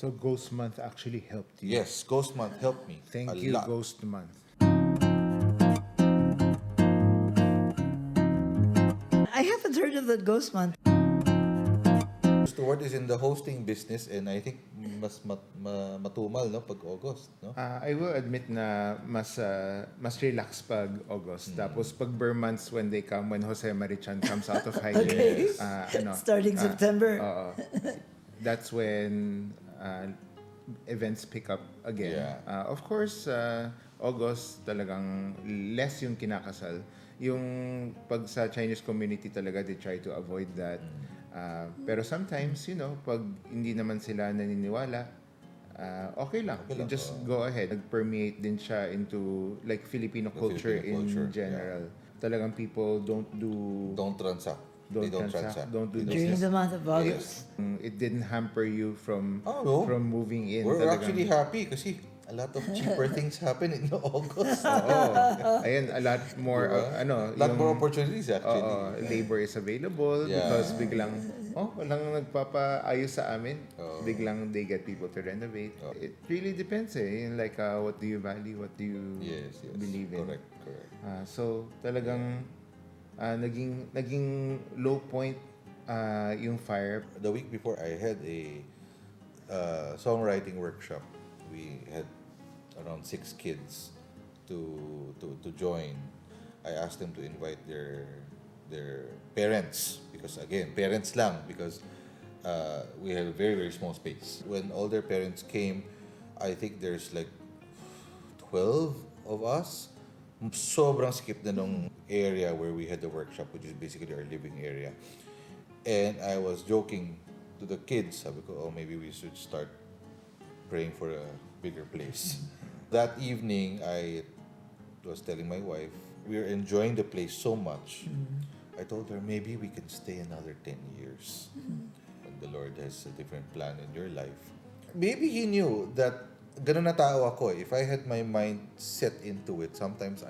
So Ghost Month actually helped you. Yes, Ghost Month helped me Thank a you, lot. Ghost Month. I haven't heard of the Ghost Month. Stuart is in the hosting business and I think matumal no pag August, no? I will admit na mas relax pag August. Tapos pag Burr months when they come, when Jose Marichan comes out of hiding, Okay. Starting September. that's when events pick up again. Yeah. Of course, August talagang less yung kinakasal. Yung pag sa Chinese community talaga, they try to avoid that. Pero sometimes, pag hindi naman sila naniniwala, okay lang. Okay You lang, just go ahead. Nag-permeate din siya into like Filipino The culture Filipino in culture, general. Talagang people don't do... Don't transact. Don't They don't transact, transact. don't do They During business. the month of August. It didn't hamper you from Oh, no. from moving in. We're Talagang- actually happy kasi a lot of cheaper things happen in August. Ayan, a lot more, Diba? A lot more opportunities actually. labor is available Yeah. because biglang, walang nagpapaayos sa amin. Biglang they get people to renovate. It really depends Yung like, what do you value? What do you Yes. believe in? Correct. So, talagang naging low point yung fire. The week before, I had a songwriting workshop. We had around 6 kids to join. I asked them to invite their parents because again, parents lang because we had a very very small space. When all their parents came, I think there's like 12 of us. Sobrang skip na nung area where we had the workshop, which is basically our living area. And I was joking to the kids, sabi ko, maybe we should start praying for a bigger place. That evening, I was telling my wife, we were enjoying the place so much. I told her, maybe we can stay another 10 years. And the Lord has a different plan in your life. Maybe He knew that ganun na tao ako. If I had my mind set into it, sometimes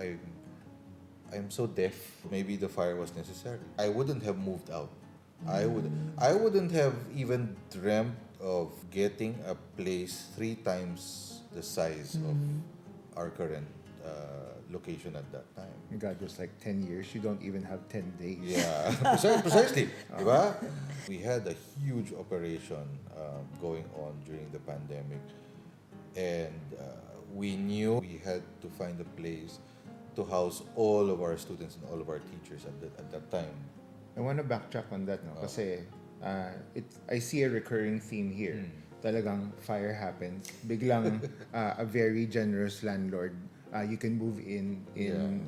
I'm so deaf. Maybe the fire was necessary. I wouldn't have moved out. I wouldn't have even dreamt of getting a place 3 times the size of our current location at that time. God was like 10 years. You don't even have 10 days. Yeah, precisely. Diba? We had a huge operation going on during the pandemic. And we knew we had to find a place to house all of our students and all of our teachers at that time. I want to backtrack on that, no? Kasi I see a recurring theme here. Talagang fire happens. Biglang a very generous landlord. You can move in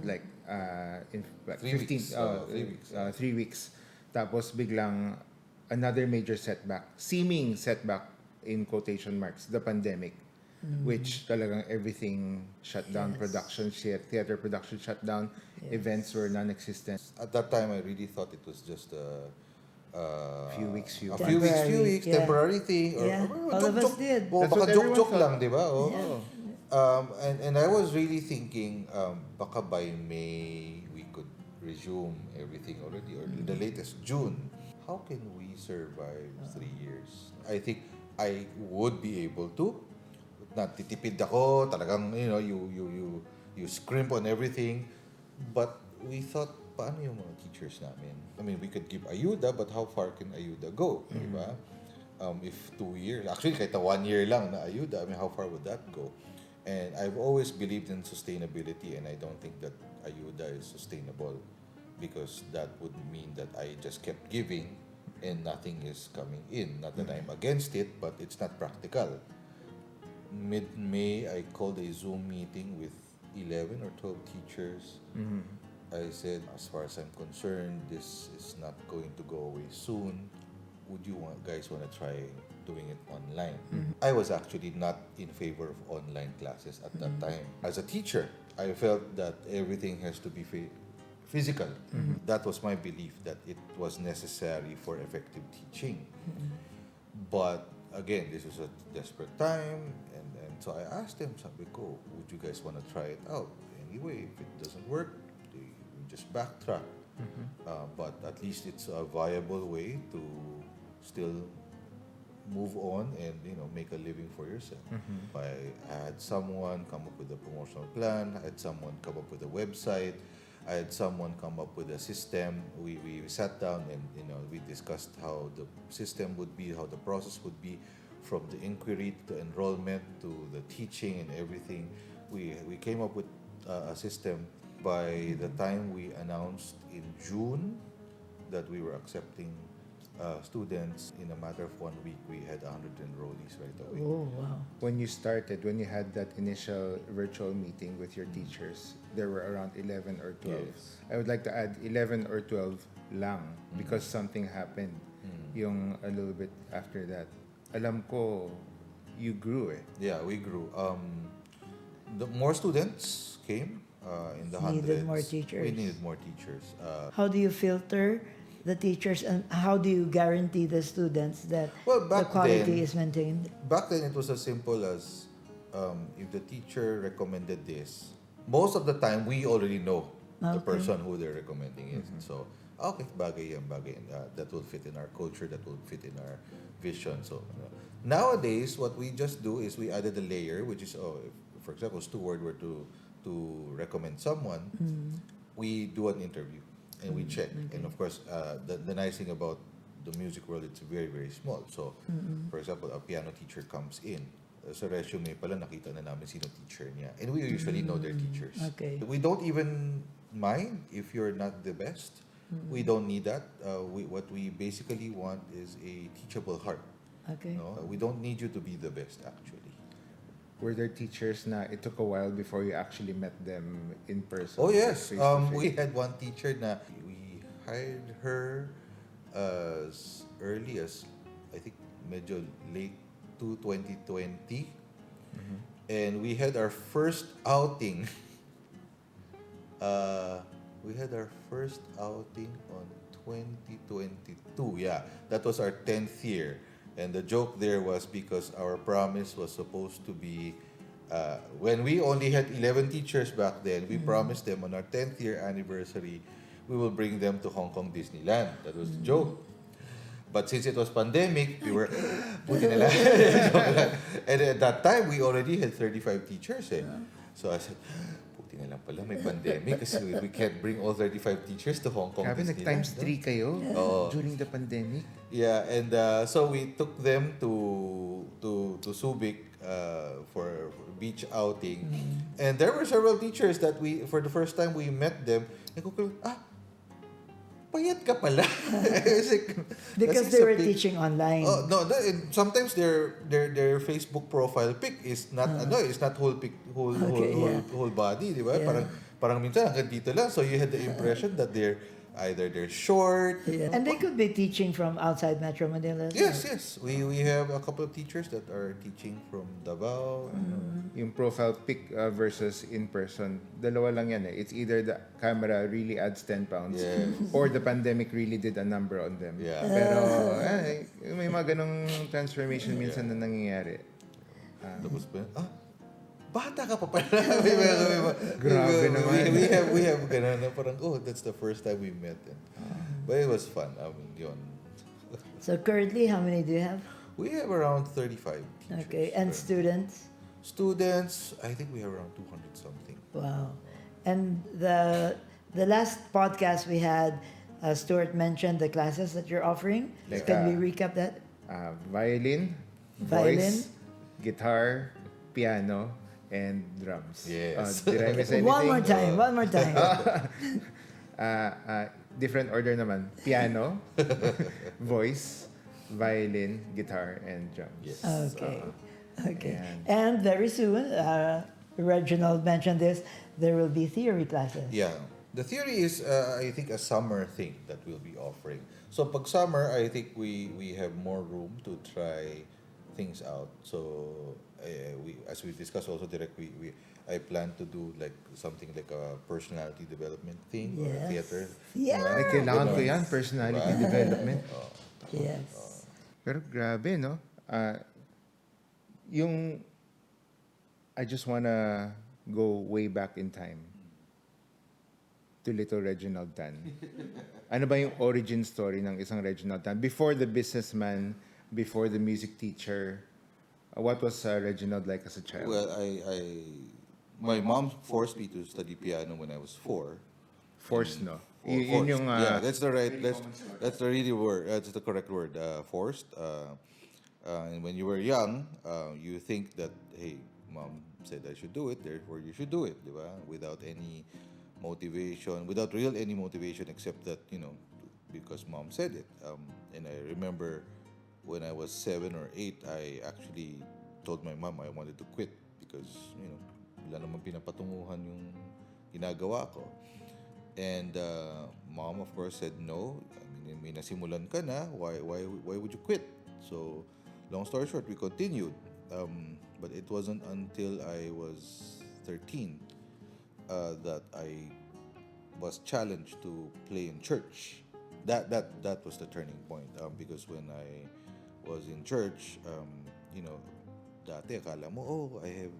like 3 weeks. 3 weeks. Tapos biglang another major setback, seeming setback in quotation marks, the pandemic. Which talagang everything shut down, production, theater production shut down, events were non-existent. At that time, I really thought it was just a Few weeks, Temporary, yeah. temporary thing. Or, Yeah, all of us did. Oh, That's baka what everyone joke thought. lang, di ba? Oh. Yeah. And I was really thinking, baka by May, we could resume everything already, or the latest June. How can we survive 3 years? I think I would be able to. Natitipid ako, talagang, you scrimp on everything. But we thought, paano yung mga teachers namin? I mean, we could give ayuda, but how far can ayuda go? Diba? If 2 years, actually, kahit 1 year lang na ayuda, I mean, how far would that go? And I've always believed in sustainability, and I don't think that ayuda is sustainable because that would mean that I just kept giving and nothing is coming in. Not that I'm against it, but it's not practical. Mid-May, I called a Zoom meeting with 11 or 12 teachers. I said, as far as I'm concerned, this is not going to go away soon. Would you guys want to try doing it online? I was actually not in favor of online classes at that time. As a teacher, I felt that everything has to be physical. That was my belief, that it was necessary for effective teaching. But again, this was a desperate time, and so I asked them, sabi ko, would you guys want to try it out? Anyway, if it doesn't work, we just backtrack. But at least it's a viable way to still move on and make a living for yourself. I had someone come up with a promotional plan. I had someone come up with a website. I had someone come up with a system. We sat down and we discussed how the system would be, how the process would be, from the inquiry to enrollment to the teaching and everything. We came up with a system. By the time we announced in June that we were accepting students, in a matter of 1 week, we had 100 enrollees right away. Oh, wow. When you started, when you had that initial virtual meeting with your teachers, there were around 11 or 12. Yes. I would like to add 11 or 12 lang because something happened yung a little bit after that. Alam ko, you grew eh. Yeah, we grew. The more students came in the hundreds. Needed more teachers. We needed more teachers. How do you filter the teachers, and how do you guarantee the students that Well, the back quality then- is maintained? Back then, it was as simple as if the teacher recommended this, most of the time, we already know the Okay. person who they're recommending is. So, okay, bagay yan, bagay yan. That will fit in our culture, that will fit in our vision. So, nowadays, what we just do is we added a layer, which is, if, for example, Steward were to recommend someone, we do an interview and we check. And of course, the nice thing about the music world, it's very, very small. So, for example, a piano teacher comes in. Sa resume pala, nakita na namin sino teacher niya. And we usually know their teachers. Okay. We don't even mind if you're not the best. We don't need that. What we basically want is a teachable heart. Okay. No? We don't need you to be the best, actually. Were there teachers na it took a while before you actually met them in person? Oh, yes. face to face? We had one teacher na we hired her as early as, I think, medyo late to 2020. And we had our first outing. We had our first outing on 2022. Yeah, that was our 10th year. And the joke there was because our promise was supposed to be, when we only had 11 teachers back then, we promised them on our 10th year anniversary, we will bring them to Hong Kong Disneyland. That was the joke. But since it was pandemic, we were, buti na lang. And at that time, we already had 35 teachers. Eh. So I said, buti na lang pala, may pandemic kasi we can't bring all 35 teachers to Hong Kong Grabe, Disneyland. nag-times 3 kayo Oo. during the pandemic. Yeah, and so we took them to Subic for beach outing, and there were several teachers that we, for the first time we met them, payat ka pala. Because they were teaching online. Oh no, sometimes their Facebook profile pic is not it's not whole pic, whole body, di ba? Yeah. Parang minsan hanggang dito lang, so you had the impression that they're short. Yeah. And they could be teaching from outside Metro Manila. as Yes, well. yes. We have a couple of teachers that are teaching from Davao. Yung profile pic versus in person, dalawa lang yan eh. It's either the camera really adds 10 pounds Yes. or the pandemic really did a number on them. Yeah. Pero may mga ganong transformation minsan na nangyayari. Tapos pa, bata ka pa pala. Grabe naman. We have ganun na parang, that's the first time we met. But it was fun. I mean, yun. So currently, how many do you have? We have around 35 teachers. Okay, and students? Students, I think we have around 200 something. Wow. And the last podcast we had, Stuart mentioned the classes that you're offering. Like, Can we recap that? Violin, voice, guitar, piano, and drums. Yes. Did I miss anything? One more time. Different order naman. Piano, voice, violin, guitar, and drums. Yes. Okay. Ayan. And very soon, Reginald mentioned this, there will be theory classes. Yeah. The theory is, I think, a summer thing that we'll be offering. So, pag summer, I think we have more room to try things out. So, as we discussed also, Direk, I plan to do like something like a personality development thing or Yes. theater. Yeah. Ay, kailangan ko yan, personality Right. development. Yes. Pero grabe, no? I just wanna go way back in time to little Reginald Tan. Ano ba yung origin story ng isang Reginald Tan? Before the businessman before the music teacher. What was Reginald like as a child? Well, my mom forced me to study piano when I was 4. Forced, no? Yun Forced. yung Yeah, that's the right. That's the really word. That's the correct word. Forced. And when you were young, you think that, hey, mom said I should do it, therefore you should do it, di ba? Without any motivation, without real any motivation except that because mom said it. And I remember when I was 7 or 8, I actually told my mom I wanted to quit because wala namang pinapatunguhan yung ginagawa ko. And mom, of course, said no. I mean, may nasimulan ka na. Why would you quit? So, long story short, we continued. But it wasn't until I was 13 that I was challenged to play in church. That was the turning point. Because when I was in church, dati akala mo, oh, I have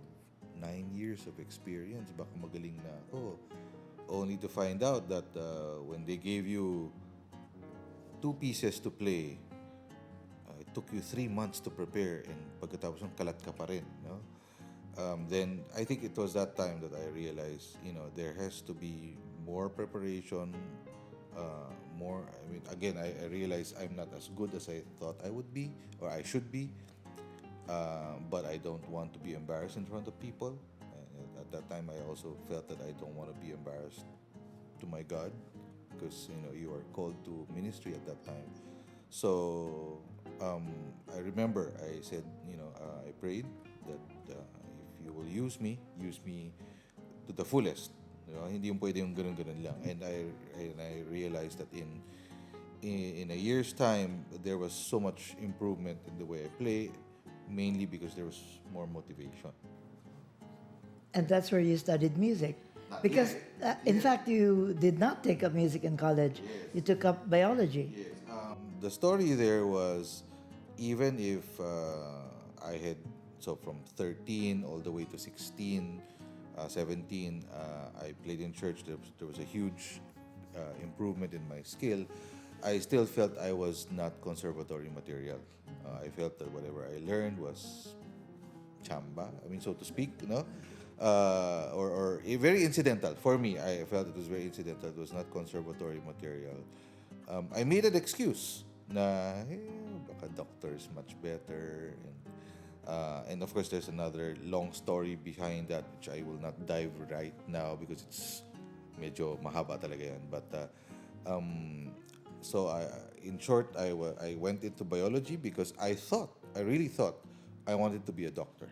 9 years of experience. Baka magaling na ako. Only to find out that when they gave you 2 pieces to play, it took you 3 months to prepare, and pagkatapos ng kalat ka pa rin, no? Then I think it was that time that I realized, there has to be more preparation, more. I mean, again, I realized I'm not as good as I thought I would be or I should be, but I don't want to be embarrassed in front of people. At that time, I also felt that I don't want to be embarrassed to my God, because you are called to ministry at that time. So I remember I said, I prayed that if you will use me to the fullest. Hindi yung pwede yung ganun-ganun lang. And I realized that in a year's time, there was so much improvement in the way I play, mainly because there was more motivation. And that's where you studied music. Because, in fact, you did not take up music in college. You took up biology. Yes. The story there was, even if I had, so from 13 all the way to 16, 17, I played in church. There was a huge improvement in my skill. I still felt I was not conservatory material. I felt that whatever I learned was chamba, I mean, so to speak, or very incidental. For me, I felt it was very incidental. It was not conservatory material. I made an excuse na, baka doctor is much better. And of course, there's another long story behind that, which I will not dive right now because it's medyo mahaba talaga yan. But so in short, I went into biology because I really thought I wanted to be a doctor.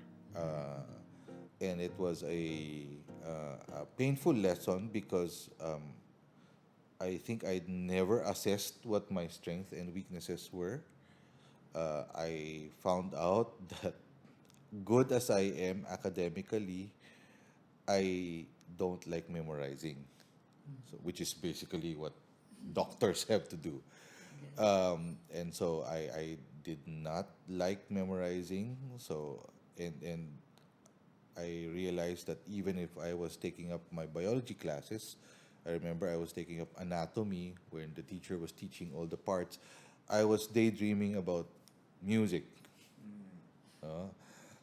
And it was a painful lesson because I think I'd never assessed what my strengths and weaknesses were. I found out that good as I am academically, I don't like memorizing, so which is basically what doctors have to do. And so I did not like memorizing. So and I realized that even if I was taking up my biology classes, I remember I was taking up anatomy when the teacher was teaching all the parts. I was daydreaming about music.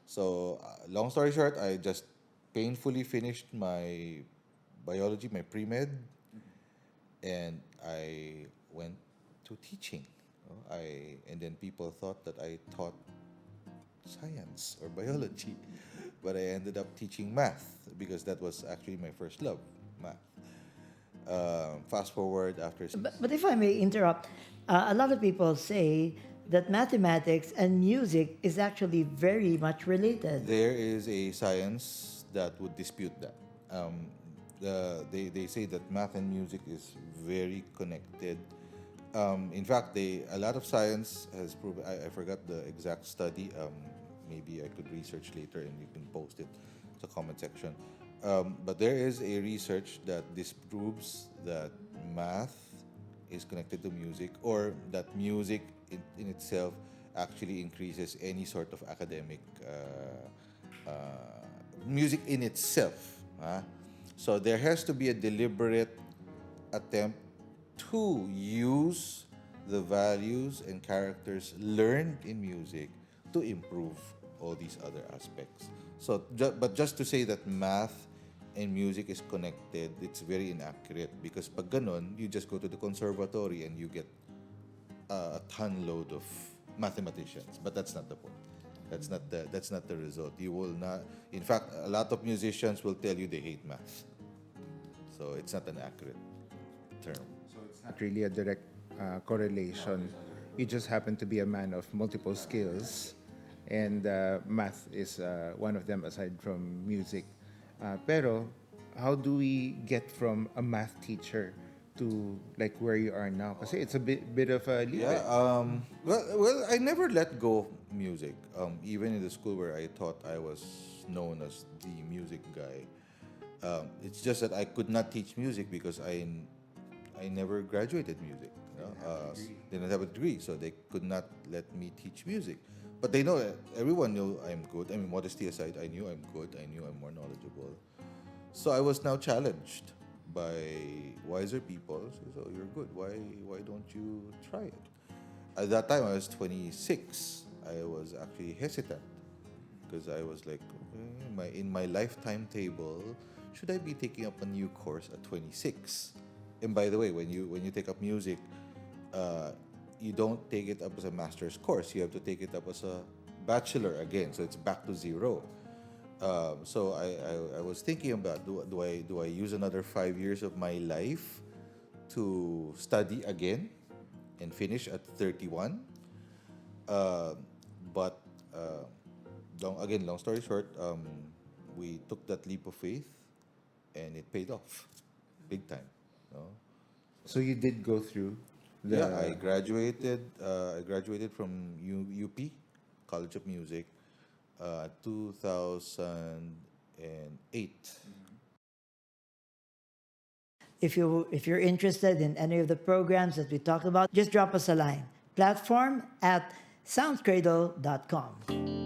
So, long story short, I just painfully finished my biology, my pre-med, and I went to teaching. And then people thought that I taught science or biology, but I ended up teaching math because that was actually my first love, math. Fast forward after. But if I may interrupt, a lot of people say that mathematics and music is actually very much related. There is a science that would dispute that. They say that math and music is very connected. In fact, a lot of science has proven. I forgot the exact study. Maybe I could research later and you can post it to the comment section. But there is a research that disproves that math is connected to music, or that music in itself actually increases any sort of academic music in itself. So there has to be a deliberate attempt to use the values and characters learned in music to improve all these other aspects. So, but just to say that math and music is connected, it's very inaccurate because pag ganon, you just go to the conservatory and you get a ton load of mathematicians. But that's not the point. That's not the result. You will not. In fact, a lot of musicians will tell you they hate math. So it's not an accurate term. So it's not really a direct correlation. You just happen to be a man of multiple skills, and math is one of them aside from music. Pero, how do we get from a math teacher to like where you are now? Kasi it's a bit of a leap. Yeah. Well, I never let go of music. Even in the school where I thought I was known as the music guy, it's just that I could not teach music because I never graduated music. You know? Didn't have a degree, so they could not let me teach music. But they know, everyone knew I'm good. I mean, modesty aside, I knew I'm good. I knew I'm more knowledgeable. So I was now challenged by wiser people. So you're good. Why don't you try it? At that time, I was 26. I was actually hesitant because I was like, okay, in my lifetime table, should I be taking up a new course at 26? And by the way, when you take up music, you don't take it up as a master's course. You have to take it up as a bachelor again. So it's back to zero. So I was thinking about do I use another 5 years of my life to study again and finish at 31? But long story short, we took that leap of faith, and it paid off, big time. No? So you did go through the. Yeah, I graduated. I graduated from UP, College of Music, 2008. If you're interested in any of the programs that we talk about, just drop us a line. Platform at soundskradle.com.